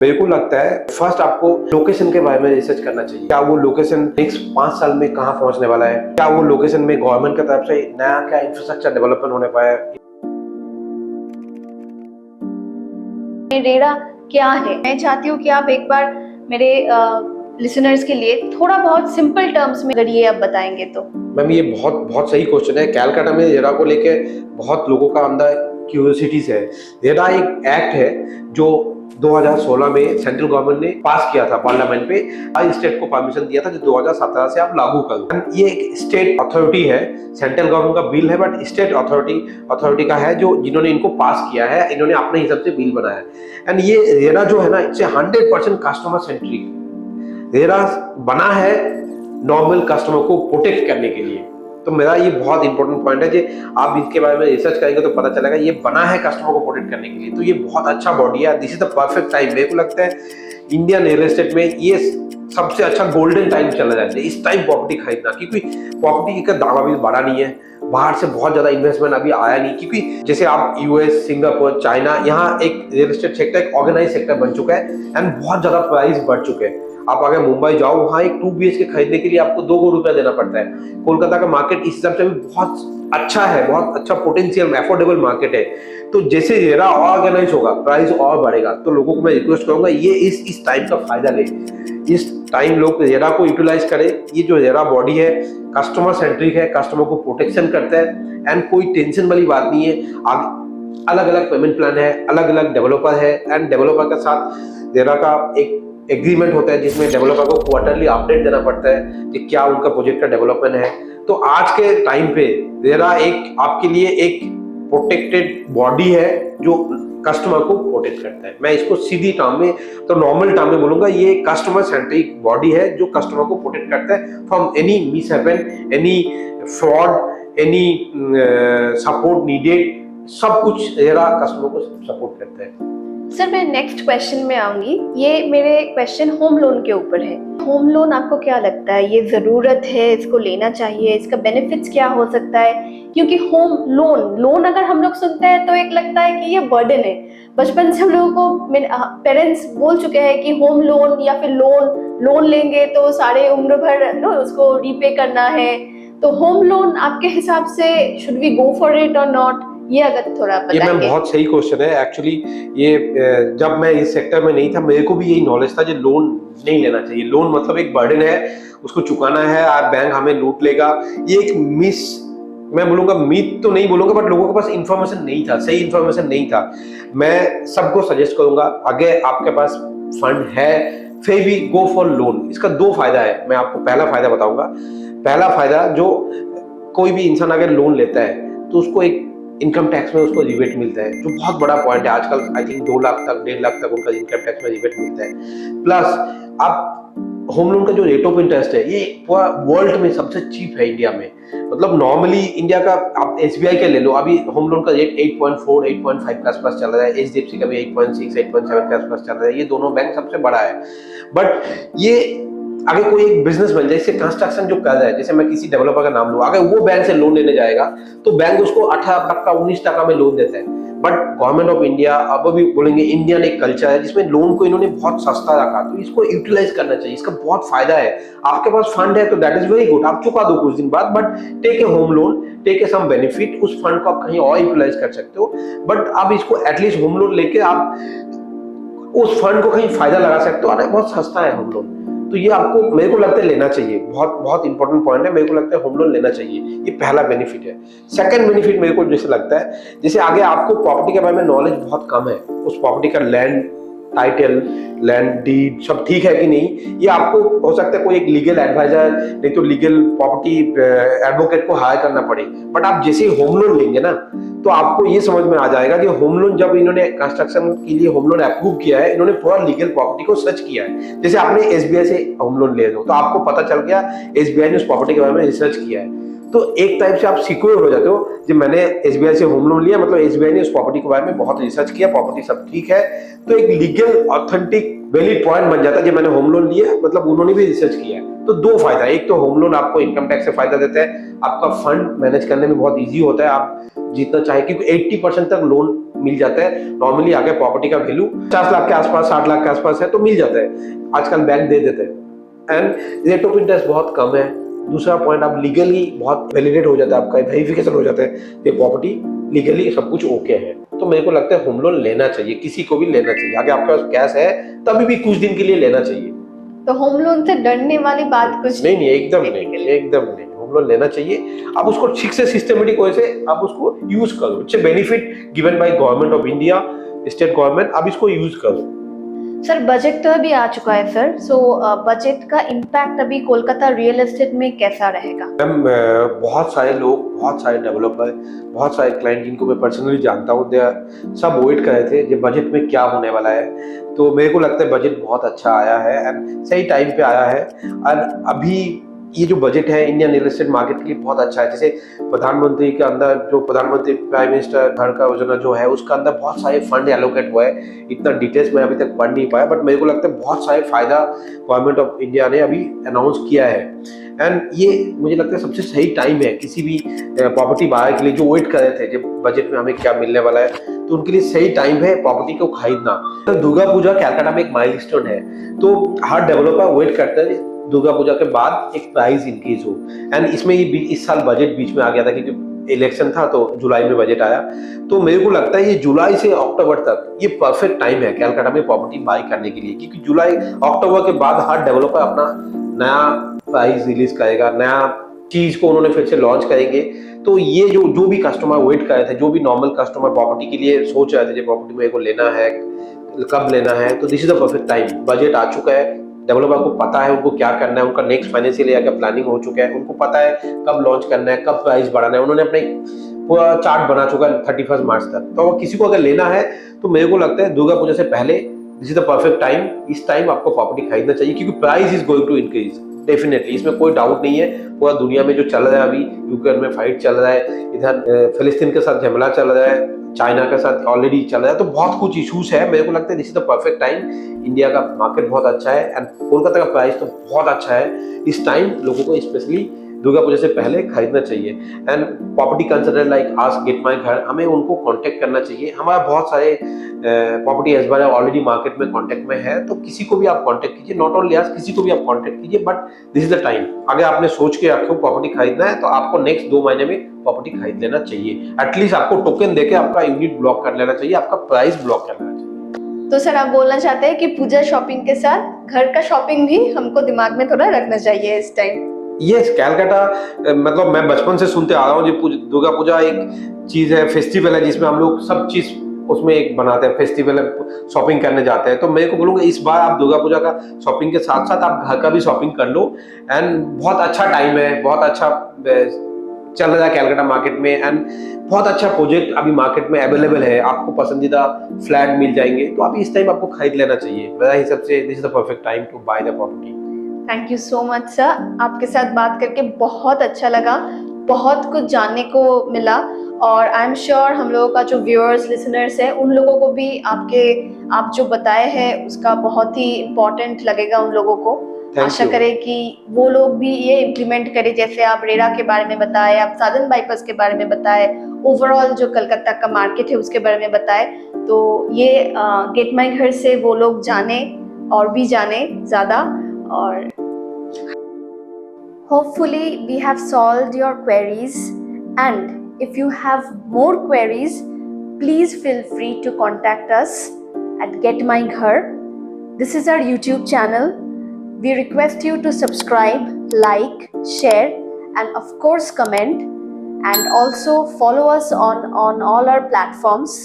मेरे को लगता है फर्स्ट आपको लोकेशन के बारे में रिसर्च करना चाहिए। क्या वो लोकेशन नेक्स्ट 5 साल में कहाँ पहुंचने वाला है, क्या वो लोकेशन में गवर्नमेंट की तरफ से नया क्या इंफ्रास्ट्रक्चर डेवलपमेंट होने पाया है। रेड़ा क्या है, मैं चाहती हूँ कि आप एक बार मेरे लिसनर्स के लिए थोड़ा बहुत सिंपल टर्म्स में अगर ये आप बताएंगे तो। मैम ये बहुत बहुत सही क्वेश्चन है। कैलकाटा में रेरा को लेके बहुत लोगों का अंदर क्यूरियोसिटीज है। रेरा एक एक्ट है जो 2016 में सेंट्रल गवर्नमेंट ने पास किया था पार्लियामेंट पे, हर स्टेट को परमिशन दिया था जो 2017 से आप लागू करो। ये एक स्टेट अथॉरिटी है, सेंट्रल गवर्नमेंट का बिल है बट स्टेट अथॉरिटी का है जो जिन्होंने इनको पास किया है, इन्होंने अपने हिसाब से बिल बनाया है। एंड ये रेरा जो है ना, इससे 100% कस्टमर सेंट्रिक रेरा बना है नॉर्मल कस्टमर को प्रोटेक्ट करने के लिए। तो मेरा ये बहुत इंपॉर्टेंट पॉइंट है कि आप इसके बारे में रिसर्च करेंगे तो पता चलेगा ये बना है कस्टमर को प्रोटेक्ट करने के लिए। तो ये बहुत अच्छा बॉडी है, this is the perfect time. मेरे को लगता है इंडियन रियल एस्टेट में ये सबसे अच्छा गोल्डन टाइम चला जाता है इस टाइम प्रॉपर्टी खरीदना, क्योंकि प्रॉपर्टी का दावा भी बढ़ा नहीं है, बाहर से बहुत ज्यादा इन्वेस्टमेंट अभी आया नहीं। क्योंकि जैसे आप यूएस, सिंगापुर, चाइना, यहाँ एक रियल एस्टेट सेक्टर एक ऑर्गेनाइज सेक्टर बन चुका है एंड बहुत ज्यादा प्राइस बढ़ चुके हैं। आप अगर मुंबई जाओ, वहाँ एक 2 BHK खरीदने के लिए आपको 2 करोड़ रुपया देना पड़ता है। कोलकाता का मार्केट इस हिसाब से भी बहुत अच्छा है, बहुत अच्छा पोटेंशियल अफोर्डेबल मार्केट है। तो जैसे रेरा ऑर्गेनाइज होगा, प्राइस और बढ़ेगा। तो लोगों को मैं रिक्वेस्ट करूंगा ये इस टाइम का फायदा ले, इस टाइम लोग रेरा को यूटिलाइज करें। ये जो रेरा बॉडी है कस्टमर सेंट्रिक है, कस्टमर को प्रोटेक्शन करता है एंड कोई टेंशन वाली बात नहीं है। अलग अलग पेमेंट प्लान है, अलग अलग डेवलपर है एंड डेवलपर के साथ रेरा का एक एग्रीमेंट होता है जिसमें डेवलपर को क्वार्टरली अपडेट देना पड़ता है कि क्या उनका प्रोजेक्ट का डेवलपमेंट है। तो आज के टाइम पे रेरा एक आपके लिए एक प्रोटेक्टेड बॉडी है जो कस्टमर को प्रोटेक्ट करता है। मैं इसको सीधी टर्म में तो नॉर्मल टर्म में बोलूंगा, ये कस्टमर सेंट्रिक बॉडी है जो कस्टमर को प्रोटेक्ट करता है from any mishap, any fraud, any support needed, सब कुछ रेरा कस्टमर को सपोर्ट करता है। सर मैं नेक्स्ट क्वेश्चन में आऊंगी। ये मेरे क्वेश्चन होम लोन के ऊपर है। होम लोन आपको क्या लगता है, ये जरूरत है, इसको लेना चाहिए, इसका बेनिफिट्स क्या हो सकता है? क्योंकि होम लोन अगर हम लोग सुनते हैं तो एक लगता है कि ये बर्डन है। बचपन से हम लोगों को पेरेंट्स बोल चुके हैं कि होम लोन या फिर लोन लेंगे तो सारे उम्र भर उसको रीपे करना है। तो होम लोन आपके हिसाब से should we go for it और नॉट, ये अगर थोड़ा बताएंगे। ये मैम बहुत सही क्वेश्चन है। एक्चुअली ये जब मैं इस सेक्टर में नहीं था मेरे को भी यही नॉलेज था कि लोन नहीं लेना चाहिए। लोन मतलब एक बर्डन है, उसको चुकाना है, आज बैंक हमें लूट लेगा। ये एक मैं बोलूंगा मिथ तो नहीं बोलूंगा बट लोगों के पास इंफॉर्मेशन नहीं था, सही इंफॉर्मेशन नहीं था। मैं सबको सजेस्ट करूंगा अगर आपके पास फंड है फिर भी गो फॉर लोन। इसका 2 फायदा है, मैं आपको पहला फायदा बताऊंगा। पहला फायदा, जो कोई भी इंसान अगर लोन लेता है तो उसको एक इनकम टैक्स में उसको रिबेट मिलता है, जो बहुत बड़ा पॉइंट है। आजकल आई थिंक 2 लाख तक 1.5 लाख तक उनका इनकम टैक्स में रिबेट मिलता है। प्लस आप होम लोन का जो रेट ऑफ इंटरेस्ट है ये पूरा वर्ल्ड में सबसे चीप है इंडिया में। मतलब नॉर्मली इंडिया का आप SBI का ले लो, अभी होम लोन का रेट 8.4 8.5 के आसपास चल रहा है। HDFC का भी 8.6 8.7 के आसपास चल रहा है। ये दोनों बैंक सबसे बड़ा है। बट ये अगर कोई एक बिजनेस बन जाए, जैसे कंस्ट्रक्शन जो कर रहा है, जैसे मैं किसी डेवलपर का नाम लूं, अगर वो बैंक से लोन लेने जाएगा तो बैंक उसको 18% 19% में लोन देता है। बट गवर्नमेंट ऑफ इंडिया, अब भी बोलेंगे इंडियन एक कल्चर है जिसमें लोन को इन्होंने बहुत सस्ता रखा, तो इसको यूटिलाइज करना चाहिए। इसका बहुत फायदा है। आपके पास फंड है तो दैट इज वेरी गुड, आप चुका दो कुछ दिन बाद, but take a home loan, take a sum benefit. उस फंड को आप कहीं और यूटिलाइज कर सकते हो, बट आप इसको एटलीस्ट होम लोन लेके आप उस फंड को कहीं फायदा लगा सकते हो। अरे बहुत सस्ता है होम लोन, तो ये आपको मेरे को लगता है लेना चाहिए। बहुत बहुत इंपॉर्टेंट पॉइंट है, मेरे को लगता है होम लोन लेना चाहिए। ये पहला बेनिफिट है। सेकंड बेनिफिट मेरे को जैसे लगता है, जैसे आगे आपको प्रॉपर्टी के बारे में नॉलेज बहुत कम है, उस प्रॉपर्टी का लैंड टाइटल, लैंड डीड सब ठीक है कि नहीं, ये आपको हो सकता है कोई एक लीगल एडवाइजर नहीं तो लीगल प्रॉपर्टी एडवोकेट को हायर करना पड़े। बट आप जैसे ही होम लोन लेंगे ना तो आपको ये समझ में आ जाएगा कि होम लोन जब इन्होंने कंस्ट्रक्शन के लिए होम लोन अप्रूव किया है, इन्होंने पूरा लीगल प्रॉपर्टी को सर्च किया है। जैसे आपने SBI से होम लोन ले लो तो आपको पता चल गया SBI ने उस प्रॉपर्टी के बारे में रिसर्च किया है, तो एक टाइप से आप सिक्योर हो जाते हो कि मैंने SBI से होम लोन लिया, मतलब SBI ने उस प्रॉपर्टी के बारे में बहुत रिसर्च किया, प्रॉपर्टी सब ठीक है। तो एक लीगल ऑथेंटिक वैलिड पॉइंट बन जाता है कि मैंने होम लोन लिया, मतलब उन्होंने भी रिसर्च किया है। तो दो फायदा, एक तो होम लोन आपको इनकम टैक्स से फायदा देता है, आपका फंड मैनेज करने में बहुत इजी होता है, आप जितना चाहे, क्योंकि 80% तक लोन मिल जाता है नॉर्मली। आगे प्रॉपर्टी का वैल्यू 50 लाख के आसपास, 60 लाख के आसपास है तो मिल जाता है, आजकल बैंक दे देते हैं। एंड रेट ऑफ इंटरेस्ट बहुत कम है। दूसरा पॉइंट, आप लीगली बहुत वैलिडेट हो जाता है, आपका वेरिफिकेशन हो जाता है कि प्रॉपर्टी लीगली सब कुछ ओके है। तो मेरे को लगता है होम लोन लेना चाहिए, किसी को भी लेना चाहिए। अगर आपके पास कैश है तभी भी कुछ दिन के लिए लेना चाहिए। तो होम लोन से डरने वाली बात कुछ नहीं, एकदम नहीं, एकदम नहीं। होम लोन लेना चाहिए, आप उसको ठीक से सिस्टमेटिक वे से आप उसको यूज करो। It's a benefit given by government of India, state government, आप इसको यूज करो। सर बजट तो अभी आ चुका है सर, सो बजट का इम्पैक्ट अभी कोलकाता रियल एस्टेट में कैसा रहेगा? मैम, बहुत सारे लोग, बहुत सारे डेवलपर, बहुत सारे क्लाइंट जिनको मैं पर्सनली जानता हूँ, सब वेट कर रहे थे कि बजट में क्या होने वाला है। तो मेरे को लगता है बजट बहुत अच्छा आया है एंड सही टाइम पे आया है। और अभी ये जो बजट है इंडियन रियल एस्टेट मार्केट के लिए बहुत अच्छा है। जैसे प्रधानमंत्री के अंदर जो प्रधानमंत्री प्राइम मिनिस्टर घर का योजना जो है, उसका अंदर बहुत सारे फंड एलोकेट हुआ है। इतना डिटेल्स में अभी तक पढ़ नहीं पाया, बट मेरे को लगता है बहुत सारे फायदा गवर्नमेंट ऑफ इंडिया ने अभी अनाउंस किया है। एंड ये मुझे लगता है सबसे सही टाइम है किसी भी प्रॉपर्टी बायर के लिए जो वेट कर रहे थे जब बजट में हमें क्या मिलने वाला है, तो उनके लिए सही टाइम है प्रॉपर्टी को खरीदना। तो दुर्गा पूजा कलकत्ता में एक माइलस्टोन है, तो हर डेवलपर वेट करता है दुर्गा पूजा के बाद एक प्राइस इंक्रीज हो। एंड इसमें ये इस साल बजट बीच में आ गया था क्योंकि इलेक्शन था, तो जुलाई में बजट आया। तो मेरे को लगता है ये जुलाई से अक्टूबर तक ये परफेक्ट टाइम है कलकत्ता में प्रॉपर्टी बाय करने के लिए, क्योंकि जुलाई अक्टूबर के बाद हर डेवलपर अपना नया प्राइस रिलीज करेगा, नया चीज को उन्होंने फिर से लॉन्च करेंगे। तो ये जो भी कस्टमर वेट कर रहे थे, जो भी नॉर्मल कस्टमर प्रॉपर्टी के लिए सोच रहे थे जो प्रॉपर्टी मेरे को लेना है, कब लेना है, तो this is the perfect time. Budget आ चुका है, डेवलपर को पता है उनको क्या करना है, उनका नेक्स्ट फाइनेंशियल ईयर का प्लानिंग हो चुका है, उनको पता है कब लॉन्च करना है, कब प्राइस बढ़ाना है, उन्होंने अपने पूरा चार्ट बना चुका है 31 मार्च तक। तो किसी को अगर लेना है तो मेरे को लगता है दुर्गा पूजा से पहले this is the perfect time. इस टाइम आपको प्रॉपर्टी खरीदना चाहिए क्योंकि price is going to increase definitely, इसमें कोई डाउट नहीं है। पूरा दुनिया में जो चल रहा है अभी, यूक्रेन में फाइट चल रहा है, इधर फिलिस्तीन के साथ झमेला चल रहा है, चाइना के साथ ऑलरेडी चल रहा है, तो बहुत कुछ इश्यूज है। मेरे को लगता है this is the perfect time. India का मार्केट बहुत अच्छा है एंड कोलकाता का प्राइस तो बहुत अच्छा है। इस टाइम लोगों को स्पेशली दुर्गा पूजा से पहले खरीदना चाहिए। And property consultant like ask get my घर, हमें उनको कांटेक्ट करना चाहिए। हमारा बहुत सारे प्रॉपर्टी एजबार ऑलरेडी मार्केट में कांटेक्ट में है, तो किसी को भी आप कांटेक्ट कीजिए, नॉट ओनली आस्क, किसी को भी आप कांटेक्ट कीजिए। But this is the time, अगर आपने सोच के रखे हो प्रॉपर्टी खरीदना है तो आपको नेक्स्ट 2 महीने में प्रॉपर्टी खरीद लेना चाहिए। एटलीस्ट आपको टोकन देके आपका यूनिट ब्लॉक कर लेना चाहिए, आपका प्राइस ब्लॉक कर लेना चाहिए। तो सर आप बोलना चाहते हैं कि पूजा शॉपिंग के साथ घर का शॉपिंग भी हमको दिमाग में थोड़ा रखना चाहिए इस टाइम? यस, कलकत्ता मतलब मैं बचपन से सुनते आ रहा हूँ, जो दुर्गा पूजा एक चीज है, फेस्टिवल है जिसमें हम लोग सब चीज उसमें एक बनाते हैं, फेस्टिवल शॉपिंग करने जाते हैं। तो मैं को बोलूंगा इस बार आप दुर्गा पूजा का शॉपिंग के साथ साथ आप घर का भी शॉपिंग कर लो। एंड बहुत अच्छा टाइम है, बहुत अच्छा चल रहा है कलकत्ता मार्केट में। एंड बहुत अच्छा प्रोजेक्ट अभी मार्केट में अवेलेबल है, आपको पसंदीदा फ्लैट मिल जाएंगे, तो आप इस टाइम आपको खरीद लेना चाहिए। मेरा हिसाब से this is the perfect time to buy the property. Thank you so much sir, आपके साथ बात करके बहुत अच्छा लगा, बहुत कुछ जानने को मिला। और आई एम श्योर हम लोगों का जो व्यूअर्स लिसनर्स है उन लोगों को भी आप जो बताए हैं उसका बहुत ही इम्पोर्टेंट लगेगा उन लोगों को। आशा करें कि वो लोग भी ये इम्प्लीमेंट करें, जैसे आप रेरा के बारे में बताए, आप साधन बाईपास के बारे में बताए, ओवरऑल जो कलकत्ता का मार्केट है उसके बारे में बताए। तो ये गेट माई घर से वो लोग जाने और भी जाने ज़्यादा। और hopefully we have solved your queries, and if you have more queries please feel free to contact us at Get My Ghar. This is our YouTube channel. We request you to subscribe, like, share and of course comment, and also follow us on all our platforms.